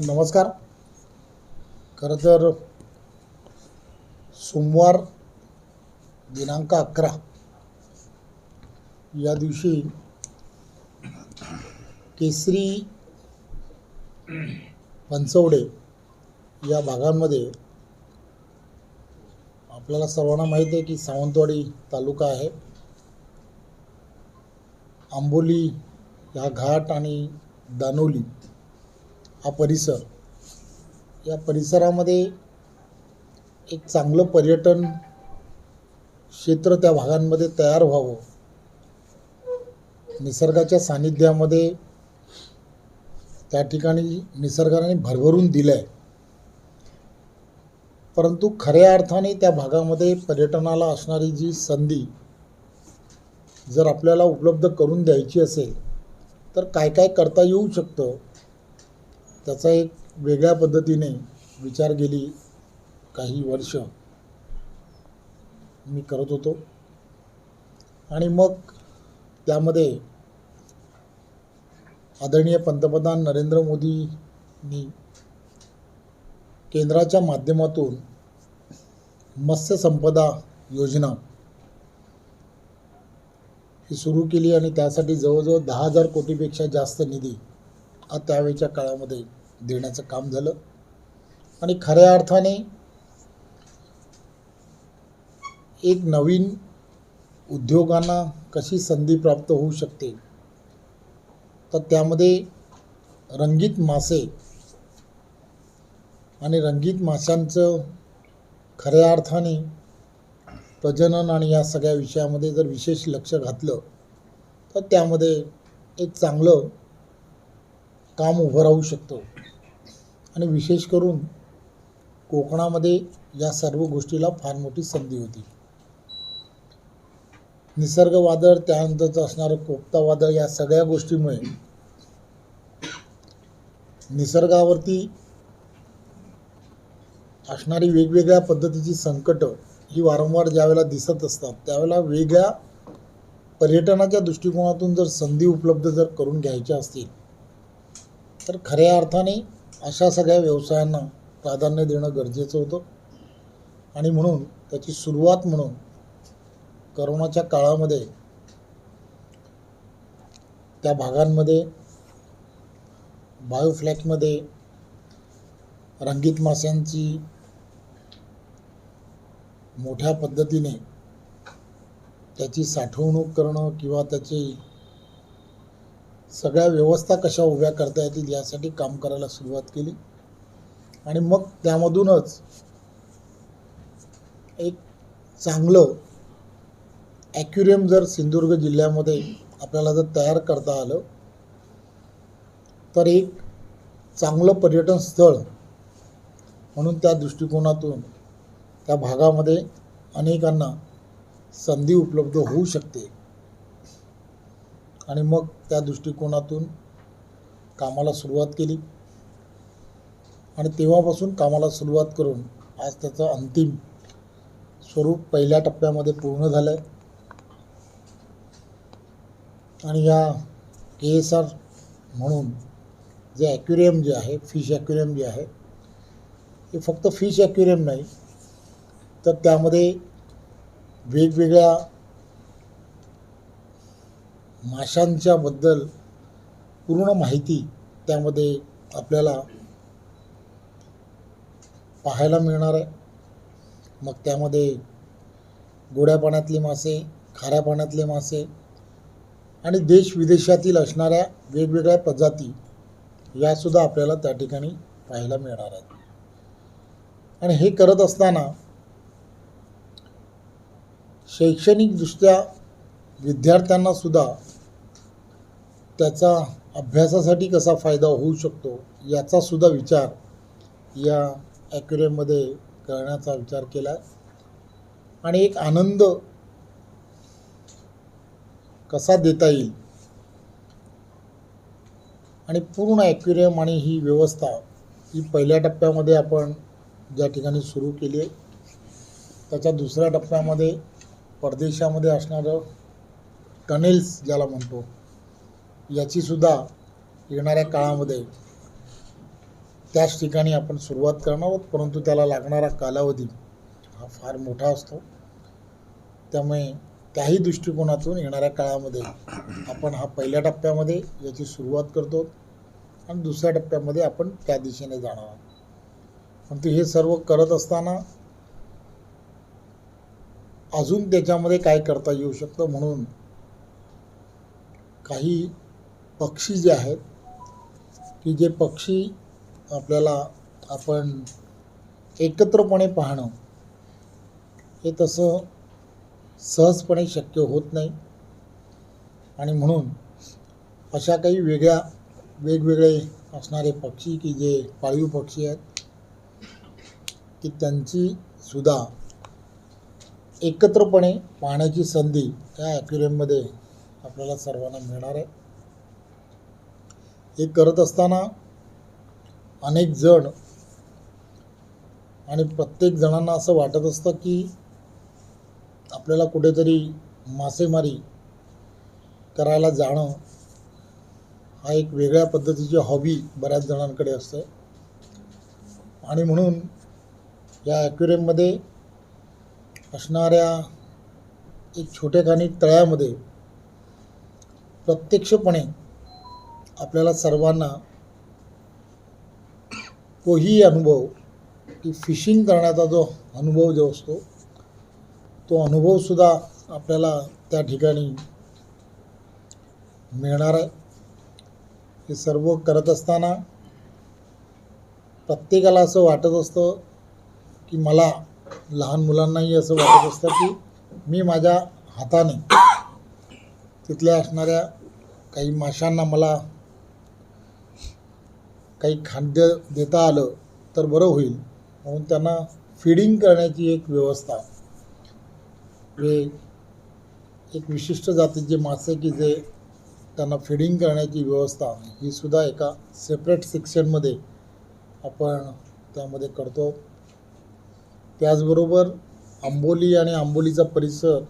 नमस्कार. खरं तर सोमवार दिनांक 11 या दिवशी केसरी पंचवडे या भागांमध्ये आपल्याला सर्वांना माहीत आहे की सावंतवाडी तालुका आहे. आंबोली या घाट आणि दानोली हा परिसर, या परिसरामध्ये एक चांगलं पर्यटन क्षेत्र त्या भागांमध्ये तयार व्हावं, निसर्गाच्या सानिध्यामध्ये त्या ठिकाणी निसर्गाने भरभरून दिलं आहे. परंतु खऱ्या अर्थाने त्या भागामध्ये पर्यटनाला असणारी जी संधी जर आपल्याला उपलब्ध करून द्यायची असेल तर काय काय करता येऊ शकतं, त्याचा एक वेगळ्या पद्धतीने विचार गेली काही वर्ष मी करत होतो. आणि मग त्यामध्ये आदरणीय पंतप्रधान नरेंद्र मोदींनी केंद्राच्या माध्यमातून मत्स्य संपदा योजना ही सुरू केली आणि त्यासाठी जवळजवळ 10,000 कोटीपेक्षा जास्त निधी हा त्यावेळच्या काळामध्ये देण्याचं काम झालं. आणि खऱ्या अर्थाने एक नवीन उद्योगांना कशी संधी प्राप्त होऊ शकते, तर त्यामध्ये रंगीत मासे आणि रंगीत माशांचं खऱ्या अर्थाने प्रजनन आणि या सगळ्या विषयामध्ये जर विशेष लक्ष घातलं तर त्यामध्ये एक चांगलं काम उभं राहू शकतं. आणि विशेष करून कोकणामध्ये या सर्व गोष्टीला फार मोठी संधी होती. निसर्ग वादळ, त्यानंतरचं असणारं कोकता वादळ, या सगळ्या गोष्टीमुळे निसर्गावरती असणारी वेगवेगळ्या पद्धतीची संकटं ही वारंवार ज्यावेळेला दिसत असतात त्यावेळेला वेगळ्या पर्यटनाच्या दृष्टिकोनातून जर संधी उपलब्ध जर करून घ्यायच्या असतील तर खऱ्या अर्थाने अशा सगळ्या व्यवसायांना प्राधान्य देणं गरजेचं होतं. आणि म्हणून त्याची सुरुवात म्हणून करोनाच्या काळामध्ये त्या भागांमध्ये बायोफ्लॅकमध्ये रंगीत माशांची मोठ्या पद्धतीने त्याची साठवणूक करणं किंवा त्याची सगळ्या व्यवस्था कशा उभ्या करता येतील यासाठी काम करायला सुरुवात केली. आणि मग त्यामधूनच एक चांगलं ॲक्युरियम जर सिंधुदुर्ग जिल्ह्यामध्ये आपल्याला जर तयार करता आलं तर एक चांगलं पर्यटन स्थळ म्हणून त्या दृष्टिकोनातून त्या भागामध्ये अनेकांना संधी उपलब्ध होऊ शकते. आणि मग त्या दृष्टिकोनातून कामाला सुरुवात केली आणि तेव्हापासून कामाला सुरुवात करून आज त्याचं अंतिम स्वरूप पहिल्या टप्प्यामध्ये पूर्ण झालं आहे. आणि या KSR म्हणून जे ॲक्युरियम जे आहे, फिश ॲक्युरियम जे आहे, हे फक्त फिश ॲक्युरियम नाही तर त्यामध्ये वेगवेगळ्या माशांच्या बद्दल पूर्ण माहिती त्यामध्ये आपल्याला पाहायला मिळणार आहे. मग त्यामध्ये गोड्या पाण्यातले मासे, खाऱ्या पाण्यातले मासे आणि देश विदेशातील असणाऱ्या वेगवेगळ्या प्रजाती यासुद्धा आपल्याला त्या ठिकाणी पाहायला मिळणार आहेत. आणि हे करत असताना शैक्षणिकदृष्ट्या विद्यार्थ्यांनासुद्धा त्याचा अभ्यासासाठी कसा फायदा होऊ शकतो याचासुद्धा विचार या ॲक्युरियममध्ये करण्याचा विचार केला आहे. आणि एक आनंद कसा देता येईल आणि पूर्ण ॲक्युरियम आणि ही व्यवस्था ही पहिल्या टप्प्यामध्ये आपण ज्या ठिकाणी सुरू केली आहे त्याच्या दुसऱ्या टप्प्यामध्ये परदेशामध्ये असणारं टनेल्स ज्याला म्हणतो याचीसुद्धा येणाऱ्या काळामध्ये त्याच ठिकाणी आपण सुरुवात करणार आहोत, परंतु त्याला लागणारा कालावधी हा फार मोठा असतो. त्यामुळे त्याही दृष्टिकोनातून येणाऱ्या काळामध्ये आपण हा पहिल्या टप्प्यामध्ये याची सुरुवात करतो आणि दुसऱ्या टप्प्यामध्ये आपण त्या दिशेने जाणार आहोत. परंतु हे सर्व करत असताना अजून त्याच्यामध्ये काय करता येऊ शकतं, म्हणून काही पक्षी जे आहेत की जे पक्षी आपल्याला आपण एकत्रपणे पाहणं हे तसं सहजपणे शक्य होत नाही. आणि म्हणून अशा काही वेगवेगळे असणारे पक्षी की जे पाळीव पक्षी आहेत की त्यांची सुद्धा एकत्रपणे पाहण्याची संधी या ॲक्वेरियममध्ये आपल्याला सर्वांना मिळणार आहे. हे करत असताना अनेक जण आणि प्रत्येक जणांना असं वाटत असतं की आपल्याला कुठेतरी मासेमारी करायला जाणं हा एक वेगळ्या पद्धतीची हॉबी बऱ्याच जणांकडे असते. आणि म्हणून या ॲक्वेरियममध्ये असणाऱ्या एक छोटेखानी तळ्यामध्ये प्रत्यक्षपणे आपल्याला सर्वांना तोही अनुभव की फिशिंग करण्याचा जो अनुभव जो असतो तो अनुभवसुद्धा आपल्याला त्या ठिकाणी मिळणार आहे. हे सर्व करत असताना प्रत्येकाला असं वाटत असतं की मला, लहान मुलांनाही असं वाटत असतं की मी माझ्या हाताने तिथल्या असणाऱ्या काही माशांना मला काही खाद्य देता आलं तर बरं होईल, म्हणून त्यांना फीडिंग करण्याची एक व्यवस्था, एक विशिष्ट जातीचे मासे की जे त्यांना फीडिंग करण्याची व्यवस्था ही सुद्धा एका सेपरेट सेक्शनमध्ये आपण त्यामध्ये करतो. त्याचबरोबर आंबोली आणि आंबोलीचा परिसर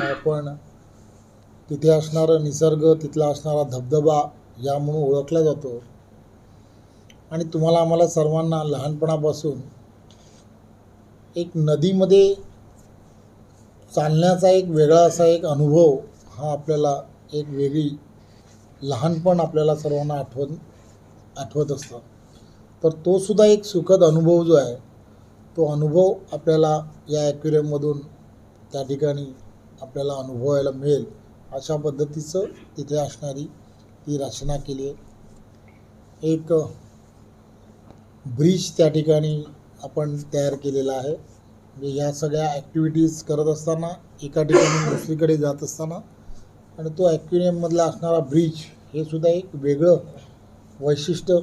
आपण तिथे असणारं निसर्ग, तिथला असणारा धबधबा या म्हणून ओळखला जातो. आणि तुम्हाला आम्हाला सर्वांना लहानपणापासून एक नदीमध्ये चालण्याचा एक वेगळा असा एक अनुभव हा आपल्याला एक वेगळी लहानपण आपल्याला सर्वांना आठवत असतं. तर तो सुद्धा एक सुखद अनुभव जो आहे तो अनुभव आपल्याला या ॲक्वेरियममधून त्या ठिकाणी आपल्याला अनुभवायला मिळेल अशा पद्धतीचं तिथे असणारी ती रचना केली आहे. एक ब्रिज त्या ठिकाणी आपण तयार केलेला आहे. म्हणजे ह्या सगळ्या ॲक्टिव्हिटीज करत असताना एका ठिकाणी दुसरीकडे जात असताना आणि तो ॲक्वेरियममधला असणारा ब्रिज हे सुद्धा एक वेगळं वैशिष्ट्य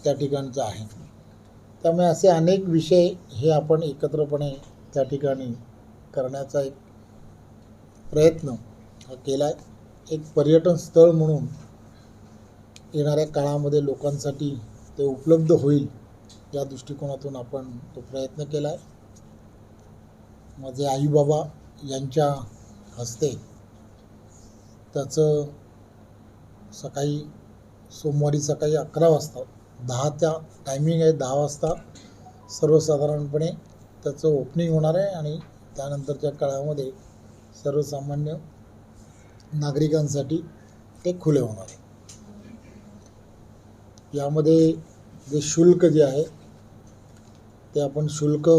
त्या ठिकाणचं आहे. त्यामुळे असे अनेक विषय हे आपण एकत्रपणे त्या ठिकाणी करण्याचा एक प्रयत्न हा केला आहे. एक पर्यटन स्थळ म्हणून येणाऱ्या काळामध्ये लोकांसाठी ते उपलब्ध होईल या दृष्टिकोनातून आपण तो प्रयत्न केला आहे. माझे आईबाबा यांच्या हस्ते त्याचं सोमवारी सकाळी 11 वाजता 10च्या टायमिंग आहे, 10 वाजता सर्वसाधारणपणे त्याचं ओपनिंग होणार आहे आणि त्यानंतरच्या काळामध्ये सर्वसामान्य नागरिकांसाठी ते खुले होणार आहे. यामध्ये जे शुल्क जे आहे ते आपण शुल्क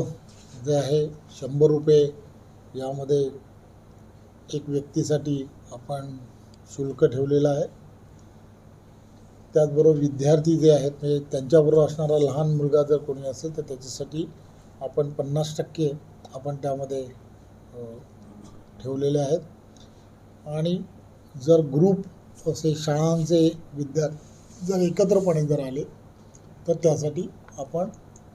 जे आहे 100 रुपये यामध्ये एक व्यक्तीसाठी आपण शुल्क ठेवलेलं आहे. त्याचबरोबर विद्यार्थी जे आहेत म्हणजे त्यांच्याबरोबर असणारा लहान मुलगा जर कोणी असेल तर त्याच्यासाठी आपण 50% आपण त्यामध्ये ठेवलेले आहेत. आणि जर ग्रुप असे शाळांचे विद्यार्थी जर एकत्रपणे जर आले तर त्यासाठी आपण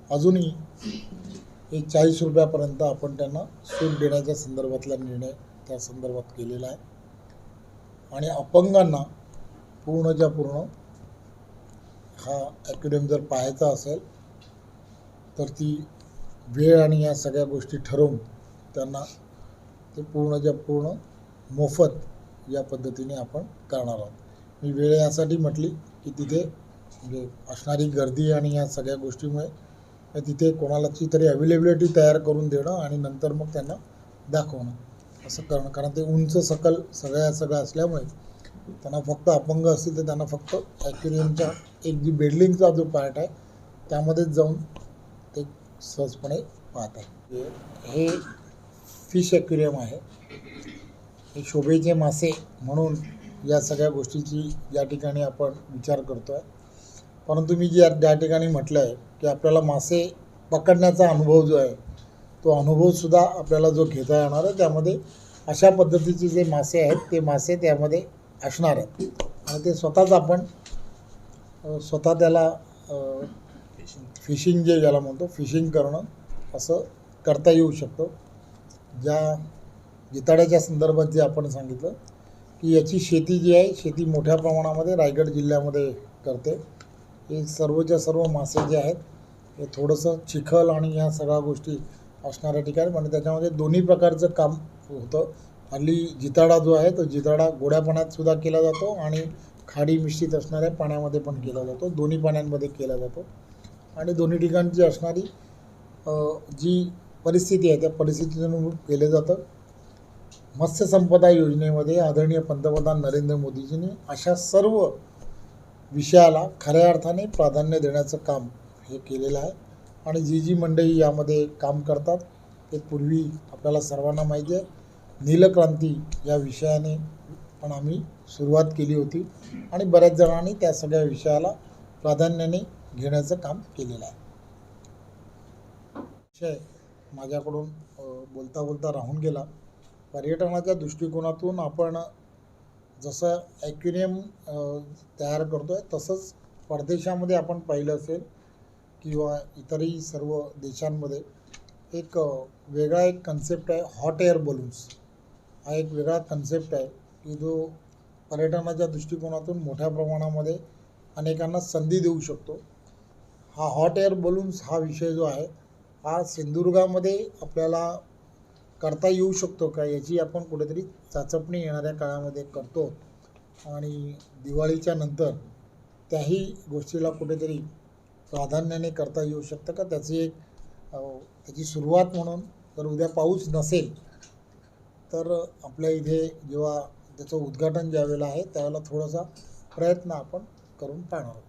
अजूनही 40 रुपयापर्यंत आपण त्यांना सूट देण्याच्या संदर्भातला निर्णय त्या संदर्भात केलेला आहे. आणि अपंगांना पूर्णच्या पूर्ण हा ॲक्वेरियम जर पाहायचा असेल तर ती वेळ आणि या सगळ्या गोष्टी ठरवून त्यांना ते पूर्णच्या पूर्ण मोफत या पद्धतीने आपण करणार आहोत. मी वेळ यासाठी म्हटली की तिथे म्हणजे असणारी गर्दी आणि या सगळ्या गोष्टीमुळे तिथे कोणालाची तरी अवेलेबिलिटी तयार करून देणं आणि नंतर मग त्यांना दाखवणं असं करणं. कारण ते उंच सकल सगळं असल्यामुळे त्यांना फक्त अपंग असतील तर त्यांना फक्त ॲक्वेरियमच्या एक जी बेडलिंगचा जो पार्ट आहे त्यामध्येच जाऊन ते सहजपणे पाहतात. हे फिश ॲक्वेरियम आहे. हे शोभेचे मासे म्हणून या सगळ्या गोष्टीची या ठिकाणी आपण विचार करतो आहे. परंतु मी ज्या ठिकाणी म्हटलं आहे की आपल्याला मासे पकडण्याचा अनुभव जो आहे तो अनुभवसुद्धा आपल्याला जो घेता येणार आहे, त्यामध्ये अशा पद्धतीचे जे मासे आहेत ते मासे त्यामध्ये असणार आहेत आणि ते स्वतःच आपण स्वतः त्याला फिशिंग जे ज्याला म्हणतो फिशिंग करणं असं करता येऊ शकतं. ज्या जिताड्याच्या संदर्भात जे आपण सांगितलं की याची शेती जी आहे शेती मोठ्या प्रमाणामध्ये रायगड जिल्ह्यामध्ये करते. हे सर्वच्या सर्व मासे जे आहेत हे थोडंसं चिखल आणि या सगळ्या गोष्टी असणाऱ्या ठिकाणी म्हणजे त्याच्यामध्ये दोन्ही प्रकारचं काम होतं. हल्ली जिताडा जो आहे तो जिताडा गोड्या पाण्यात सुद्धा केला जातो आणि खाडी मिश्रित असणाऱ्या पाण्यामध्ये पण केला जातो. दोन्ही पाण्यांमध्ये केला जातो आणि दोन्ही ठिकाणची असणारी जी परिस्थिती आहे त्या परिस्थितीनुरूप केलं जातं. मत्स्यसंपदा योजनेमध्ये आदरणीय पंतप्रधान नरेंद्र मोदीजींनी अशा सर्व विषयाला खऱ्या अर्थाने प्राधान्य देण्याचं काम हे केलेलं आहे आणि जी मंडळी यामध्ये काम करतात ते पूर्वी आपल्याला सर्वांना माहिती आहे नीलक्रांती या विषयाने पण आम्ही सुरुवात केली होती आणि बऱ्याच जणांनी त्या सगळ्या विषयाला प्राधान्याने घेण्याचं काम केलेलं आहे. विषय माझ्याकडून बोलता बोलता राहून गेला. पर्यटनाच्या दृष्टिकोनातून आपण जसं ॲक्वेरियम तयार करतो आहे तसंच परदेशामध्ये आपण पाहिलं असेल किंवा इतरही सर्व देशांमध्ये एक वेगळा एक कन्सेप्ट आहे हॉट एअर बलून्स. हा एक वेगळा कन्सेप्ट आहे की जो पर्यटनाच्या दृष्टिकोनातून मोठ्या प्रमाणामध्ये अनेकांना संधी देऊ शकतो. हा हॉट एअर बलून्स हा विषय जो आहे हा सिंधुदुर्गामध्ये आपल्याला करता येऊ शकतो का याची आपण कुठेतरी चाचपणी येणाऱ्या काळामध्ये करतो आणि दिवाळीच्या नंतर त्याही गोष्टीला कुठेतरी प्राधान्याने करता येऊ शकतं का त्याची सुरुवात म्हणून जर उद्या पाऊस नसेल तर आपल्या इथे जेव्हा त्याचं उद्घाटन ज्यावेळेला आहे त्यावेळेला थोडासा प्रयत्न आपण करून पाहणार आहोत.